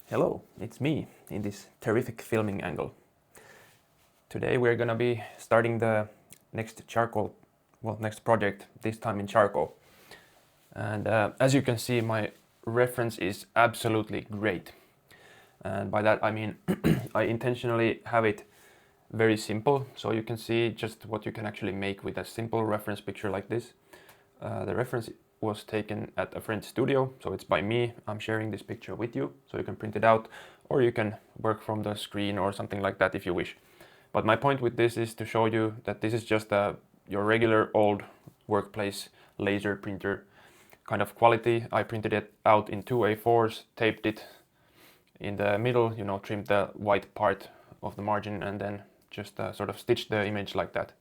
Hello, it's me in this terrific filming angle. Today we're gonna be starting the next next project, this time in charcoal. And as you can see, my reference is absolutely great. And by that I mean I intentionally have it very simple, so you can see just what you can actually make with a simple reference picture like this. The reference was taken at a friend's studio, so it's by me. I'm sharing this picture with you, so you can print it out, or you can work from the screen or something like that if you wish. But my point with this is to show you that this is just your regular old workplace laser printer kind of quality. I printed it out in 2 A4s, taped it in the middle, trimmed the white part of the margin, and then just sort of stitched the image like that.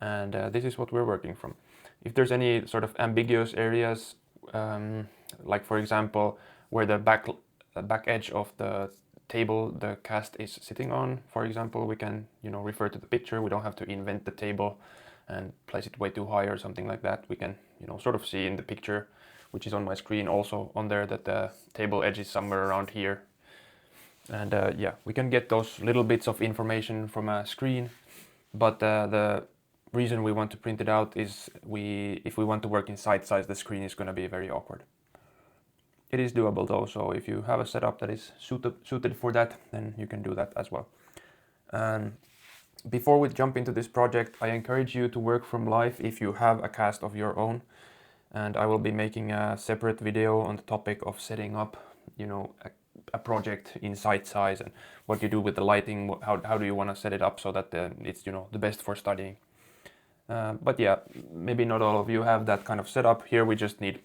And this is what we're working from. If there's any sort of ambiguous areas, like for example where the back edge of the table the cast is sitting on, for example, we can refer to the picture. We don't have to invent the table and place it way too high or something like that. We can sort of see in the picture, which is on my screen also on there, that the table edge is somewhere around here. And yeah, we can get those little bits of information from a screen, but the reason we want to print it out is if we want to work in side size, the screen is going to be very awkward. It is doable though, so if you have a setup that is suited for that, then you can do that as well. And before we jump into this project, I encourage you to work from life if you have a cast of your own. And I will be making a separate video on the topic of setting up, a project in side size and what you do with the lighting, how do you want to set it up so that it's the best for studying. But yeah, maybe not all of you have that kind of setup. Here we just need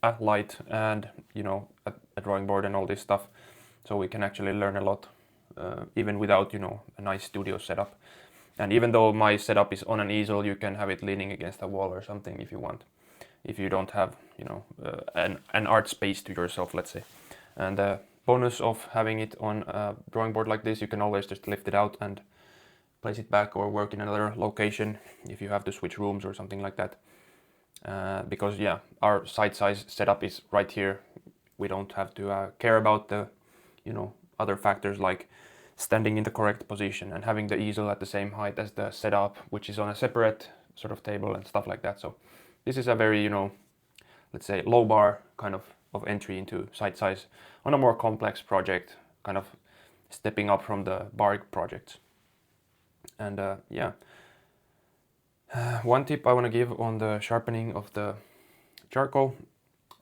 a light and a drawing board and all this stuff, so we can actually learn a lot even without a nice studio setup. And even though my setup is on an easel, you can have it leaning against a wall or something if you want, if you don't have an art space to yourself, let's say. And the bonus of having it on a drawing board like this, you can always just lift it out and place it back or work in another location if you have to switch rooms or something like that. Because yeah, our side size setup is right here. We don't have to care about the other factors like standing in the correct position and having the easel at the same height as the setup, which is on a separate sort of table and stuff like that. So this is a very let's say low bar kind of entry into side size on a more complex project, kind of stepping up from the bar projects. And yeah, one tip I want to give on the sharpening of the charcoal,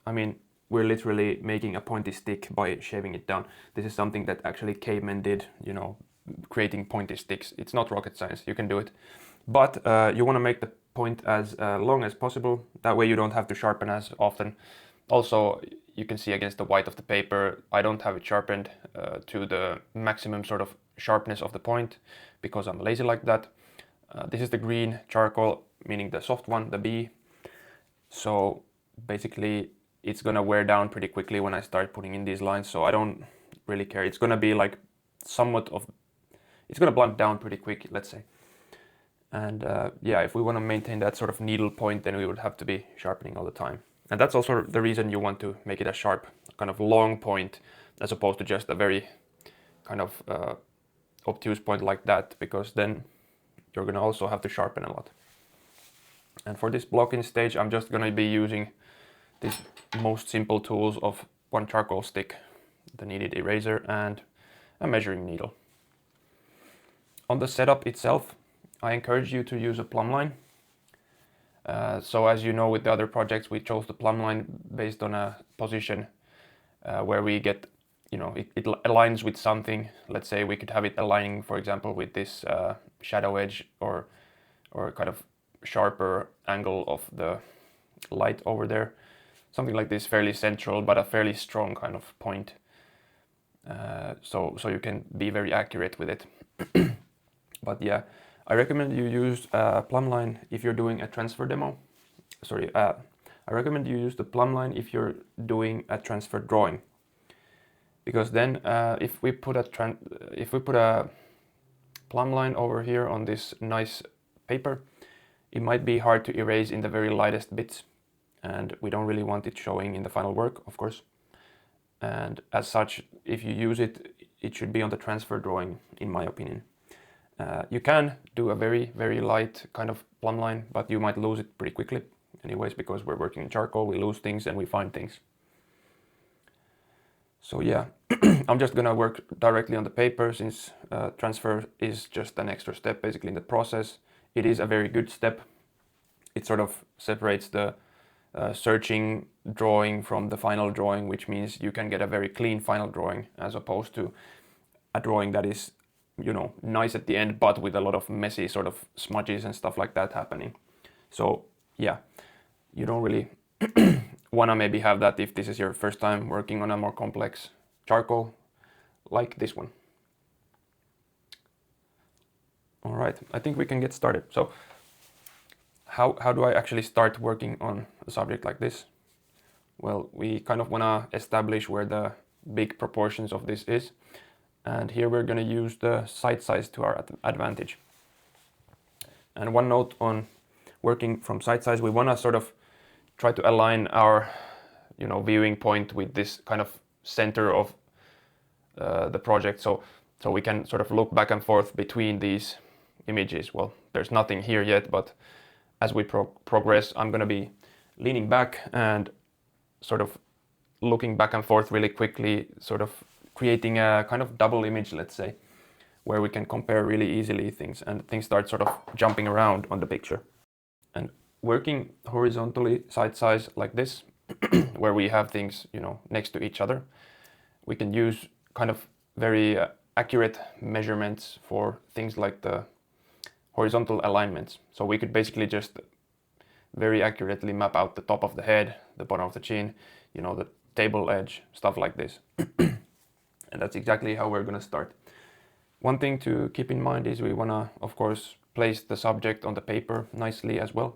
I mean, we're literally making a pointy stick by shaving it down. This is something that actually cavemen did, creating pointy sticks. It's not rocket science, you can do it. But you want to make the point as long as possible. That way you don't have to sharpen as often. Also, you can see against the white of the paper, I don't have it sharpened to the maximum sort of sharpness of the point because I'm lazy like that. This is the green charcoal, meaning the soft one, the B. So basically it's gonna wear down pretty quickly when I start putting in these lines, so I don't really care. It's gonna be like it's gonna blunt down pretty quick, let's say. And yeah, if we want to maintain that sort of needle point, then we would have to be sharpening all the time. And that's also the reason you want to make it a sharp, kind of long point, as opposed to just a very kind of obtuse point like that, because then you're going to also have to sharpen a lot. And for this blocking stage, I'm just going to be using these most simple tools of one charcoal stick, the kneaded eraser, and a measuring needle. On the setup itself, I encourage you to use a plumb line. So as you know, with the other projects, we chose the plumb line based on a position where we get, it aligns with something. Let's say we could have it aligning, for example, with this shadow edge or kind of sharper angle of the light over there. Something like this, fairly central, but a fairly strong kind of point. So you can be very accurate with it. But yeah, I recommend you use a plumb line if you're doing a transfer demo. I recommend you use the plumb line if you're doing a transfer drawing, because then if we put a plumb line over here on this nice paper, it might be hard to erase in the very lightest bits, and we don't really want it showing in the final work, of course. and as such, if you use it, it should be on the transfer drawing, in my opinion. You can do a very, very light kind of plumb line, but you might lose it pretty quickly anyways, because we're working in charcoal, we lose things and we find things. So yeah, I'm just gonna work directly on the paper, since transfer is just an extra step basically in the process. It is a very good step. It sort of separates the searching drawing from the final drawing, which means you can get a very clean final drawing, as opposed to a drawing that is, you know, nice at the end, but with a lot of messy sort of smudges and stuff like that happening. So yeah, you don't really wanna maybe have that if this is your first time working on a more complex charcoal like this one. All right, I think we can get started. So how do I actually start working on a subject like this? Well, we kind of wanna establish where the big proportions of this is. And here we're gonna use the site size to our advantage. And one note on working from site size, we wanna sort of try to align our, you know, viewing point with this kind of center of the project, so we can sort of look back and forth between these images. Well, there's nothing here yet, but as we progress, I'm going to be leaning back and sort of looking back and forth really quickly, sort of creating a kind of double image, let's say, where we can compare really easily things, and things start sort of jumping around on the picture. And working horizontally side size like this, where we have things, you know, next to each other, we can use kind of very accurate measurements for things like the horizontal alignments. So we could basically just very accurately map out the top of the head, the bottom of the chin, you know, the table edge, stuff like this. And that's exactly how we're going to start. One thing to keep in mind is we want to, of course, place the subject on the paper nicely as well.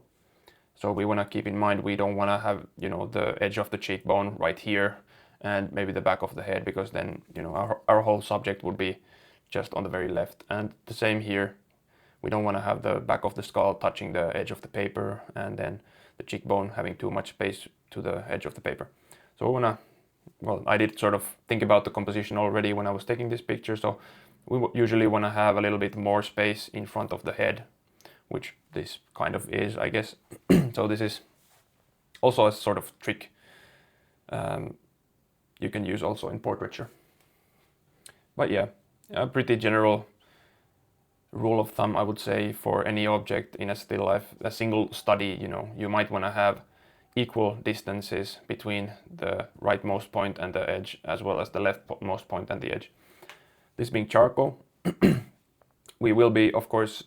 So we want to keep in mind we don't want to have, you know, the edge of the cheekbone right here and maybe the back of the head, because then, you know, our whole subject would be just on the very left. And the same here. We don't want to have the back of the skull touching the edge of the paper and then the cheekbone having too much space to the edge of the paper. So we want to, well, I did sort of think about the composition already when I was taking this picture. So we usually want to have a little bit more space in front of the head, which this kind of is, I guess. So this is also a sort of trick you can use also in portraiture. But yeah, a pretty general rule of thumb, I would say, for any object in a still life, a single study, you know, you might want to have equal distances between the rightmost point and the edge, as well as the leftmost point and the edge. This being charcoal, we will be, of course,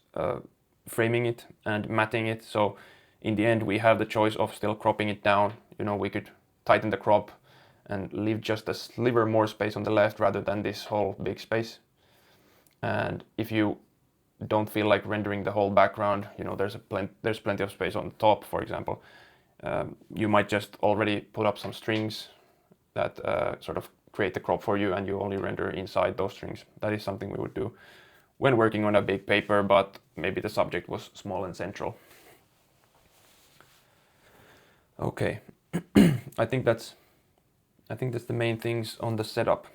framing it and matting it. So in the end, we have the choice of still cropping it down. You know, we could tighten the crop and leave just a sliver more space on the left rather than this whole big space. And if you don't feel like rendering the whole background, you know, there's plenty of space on the top, for example. You might just already put up some strings that sort of create the crop for you, and you only render inside those strings. That is something we would do when working on a big paper, but maybe the subject was small and central. Okay, I think that's the main things on the setup.